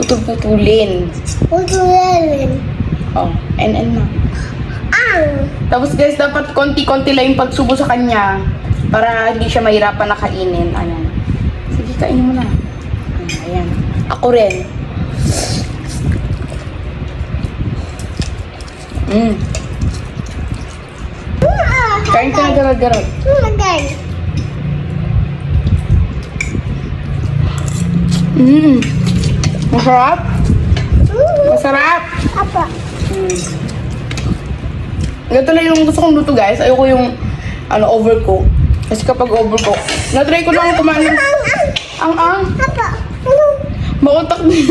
putol-putulin. Putulin. Oh, and na. Ang. Tapos guys, dapat konti-konti lang yung pagsubo sa kanya para hindi siya mahirapan na kainin. Ayan. Sige, kainin mo na. Ayan. Ako rin. Kain ka na garag-garag. Magay. Masarap? Masarap? Apa. Ganito lang yung gusto kong luto guys. Ayoko yung overcook. Kasi kapag overcook, na-try ko lang kumain. Ang. Apa. Ano? Mautak din.